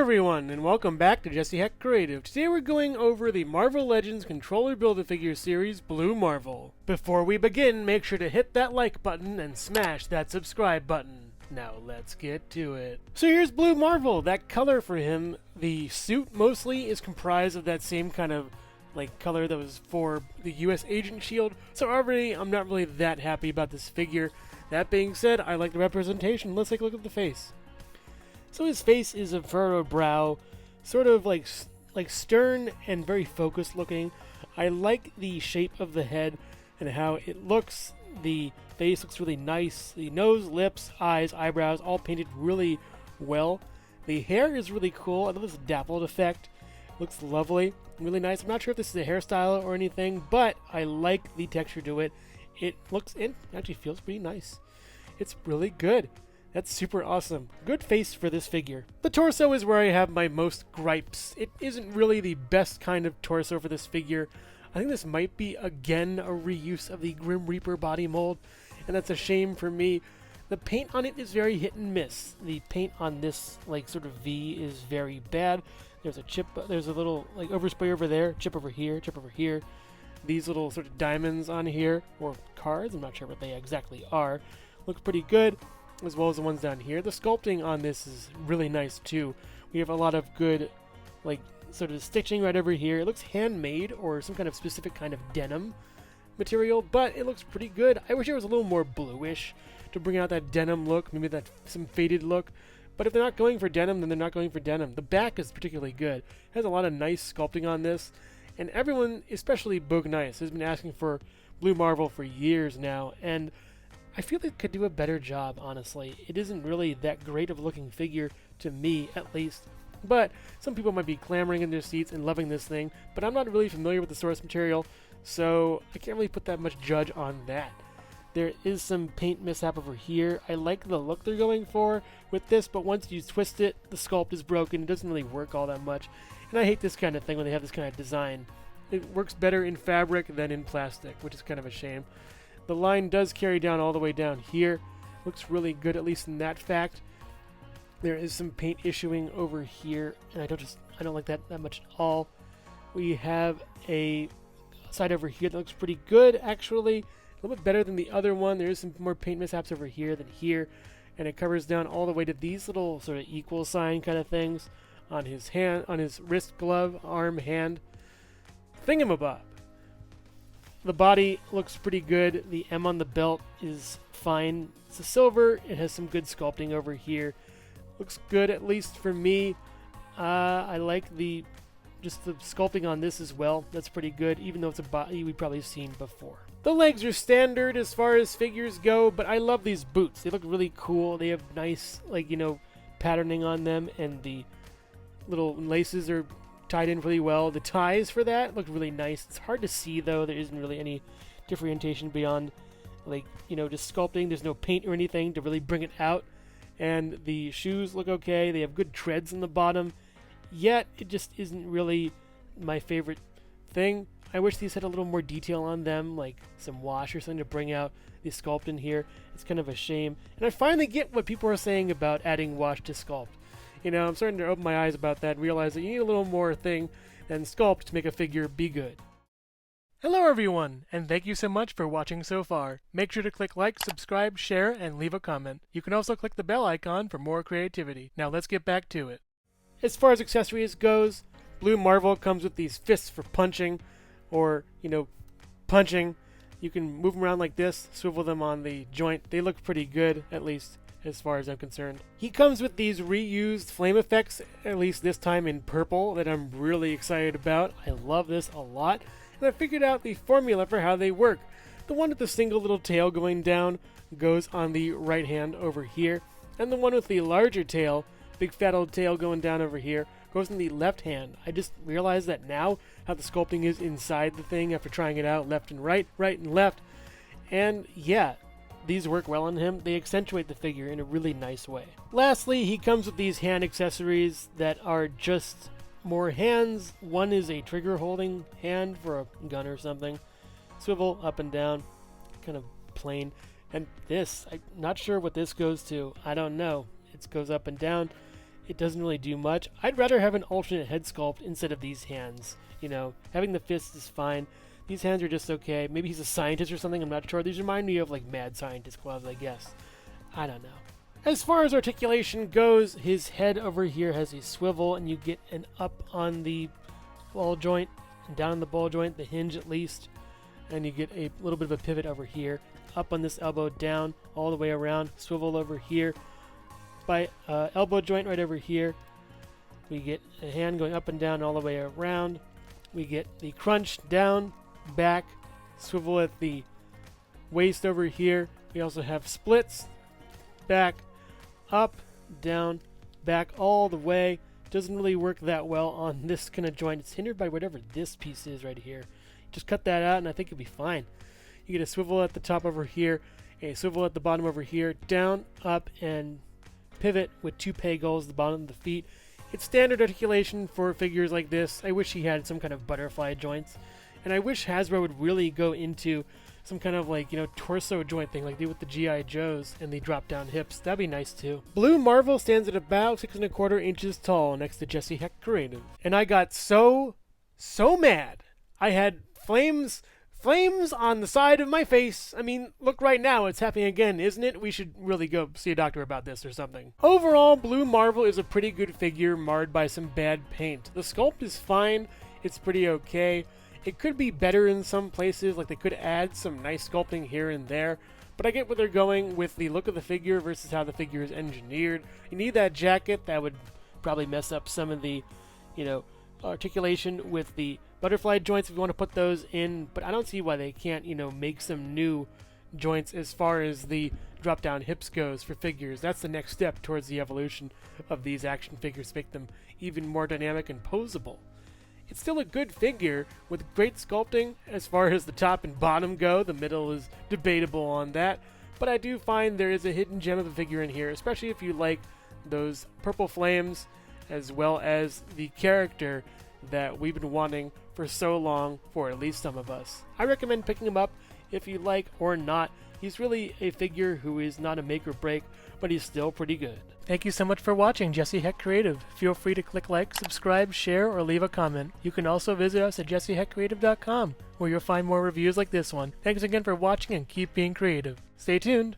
everyone, and welcome back to Jesse Heck Creative. Today we're going over the Marvel Legends Controller Build-A-Figure series, Blue Marvel. Before we begin, make sure to hit that like button and smash that subscribe button. Now let's get to it. So here's Blue Marvel. That color for him, the suit mostly is comprised of that same kind of color that was for the US Agent shield. So already I'm not really that happy about this figure. That being said, I like the representation. Let's take a look at the face. So his face is a furrowed brow, sort of like stern and very focused looking. I like the shape of the head and how it looks. The face looks really nice. The nose, lips, eyes, eyebrows, all painted really well. The hair is really cool. I love this dappled effect. Looks lovely, really nice. I'm not sure if this is a hairstyle or anything, but I like the texture to it. It actually feels pretty nice. It's really good. That's super awesome. Good face for this figure. The torso is where I have my most gripes. It isn't really the best kind of torso for this figure. I think this might be, again, a reuse of the Grim Reaper body mold, and that's a shame for me. The paint on it is very hit and miss. The paint on this, sort of V is very bad. There's a chip, there's a little, overspray over there, chip over here, chip over here. These little sort of diamonds on here, or cards, I'm not sure what they exactly are, look pretty good, as well as the ones down here. The sculpting on this is really nice too. We have a lot of good, sort of stitching right over here. It looks handmade or some kind of specific kind of denim material, but it looks pretty good. I wish it was a little more bluish to bring out that denim look, maybe that some faded look. But if they're not going for denim, then they're not going for denim. The back is particularly good. It has a lot of nice sculpting on this, and everyone, especially Boog Nice, has been asking for Blue Marvel for years now, and I feel it could do a better job, honestly. It isn't really that great of a looking figure, to me at least. But some people might be clamoring in their seats and loving this thing, but I'm not really familiar with the source material, so I can't really put that much judge on that. There is some paint mishap over here. I like the look they're going for with this, but once you twist it, the sculpt is broken. It doesn't really work all that much. And I hate this kind of thing when they have this kind of design. It works better in fabric than in plastic, which is kind of a shame. The line does carry down all the way down here. Looks really good, at least in that fact. There is some paint issuing over here, and I don't like that much at all. We have a side over here that looks pretty good, actually. A little bit better than the other one. There is some more paint mishaps over here than here, and it covers down all the way to these little sort of equal sign kind of things on his hand, on his wrist glove, arm, hand, thingamabob. The body looks pretty good. The M on the belt is fine. It's a silver. It has some good sculpting over here. Looks good, at least for me. I like the sculpting on this as well. That's pretty good, even though it's a body we've probably seen before. The legs are standard as far as figures go, but I love these boots. They look really cool. They have nice, patterning on them, and the little laces are tied in really well. The ties for that look really nice. It's hard to see, though. There isn't really any differentiation beyond, just sculpting. There's no paint or anything to really bring it out. And the shoes look okay. They have good treads in the bottom. Yet, it just isn't really my favorite thing. I wish these had a little more detail on them, like some wash or something to bring out the sculpt in here. It's kind of a shame. And I finally get what people are saying about adding wash to sculpt. I'm starting to open my eyes about that and realize that you need a little more thing than sculpt to make a figure be good. Hello everyone, and thank you so much for watching so far. Make sure to click like, subscribe, share, and leave a comment. You can also click the bell icon for more creativity. Now let's get back to it. As far as accessories goes, Blue Marvel comes with these fists for punching, or, punching. You can move them around like this, swivel them on the joint. They look pretty good, at least as far as I'm concerned. He comes with these reused flame effects, at least this time in purple, that I'm really excited about. I love this a lot, and I figured out the formula for how they work. The one with the single little tail going down goes on the right hand over here, and the one with the larger tail, big fat old tail going down over here, goes in the left hand. I just realized that now, how the sculpting is inside the thing after trying it out left and right, right and left, and yeah, these work well on him. They accentuate the figure in a really nice way. Lastly, he comes with these hand accessories that are just more hands. One is a trigger holding hand for a gun or something. Swivel up and down, kind of plain. And this, I'm not sure what this goes to. I don't know. It goes up and down. it doesn't really do much. I'd rather have an alternate head sculpt instead of these hands. You know, having the fist is fine. These hands are just okay. Maybe he's a scientist or something, I'm not sure. These remind me of like mad scientist gloves, I guess. I don't know. As far as articulation goes, his head over here has a swivel, and you get an up on the ball joint, and down on the ball joint, the hinge at least, and you get a little bit of a pivot over here, up on this elbow, down, all the way around, swivel over here, by elbow joint right over here. We get a hand going up and down all the way around. We get the crunch down, back, swivel at the waist over here. We also have splits, back, up, down, back, all the way. Doesn't really work that well on this kind of joint. It's hindered by whatever this piece is right here. Just cut that out and I think it'll be fine. You get a swivel at the top over here, a swivel at the bottom over here, down, up, and pivot with two pegals at the bottom of the feet. It's standard articulation for figures like this. I wish he had some kind of butterfly joints. And I wish Hasbro would really go into some kind of like, you know, torso joint thing like they do with the G.I. Joes and the drop down hips. That'd be nice too. Blue Marvel stands at about 6¼ inches tall next to Jesse Heck Creative. And I got so mad. I had flames on the side of my face. I mean, look right now, it's happening again, isn't it? We should really go see a doctor about this or something. Overall, Blue Marvel is a pretty good figure marred by some bad paint. The sculpt is fine. It's pretty okay. It could be better in some places, like they could add some nice sculpting here and there, but I get where they're going with the look of the figure versus how the figure is engineered. You need that jacket. That would probably mess up some of the, you know, articulation with the butterfly joints if you want to put those in, but I don't see why they can't, you know, make some new joints as far as the drop down hips goes for figures. That's the next step towards the evolution of these action figures, make them even more dynamic and posable. It's still a good figure with great sculpting as far as the top and bottom go. The middle is debatable on that, but I do find there is a hidden gem of a figure in here, especially if you like those purple flames as well as the character that we've been wanting for so long for at least some of us. I recommend picking him up if you like or not. He's really a figure who is not a make or break, but he's still pretty good. Thank you so much for watching Jesse Heck Creative. Feel free to click like, subscribe, share, or leave a comment. You can also visit us at jesseheckcreative.com, where you'll find more reviews like this one. Thanks again for watching and keep being creative. Stay tuned!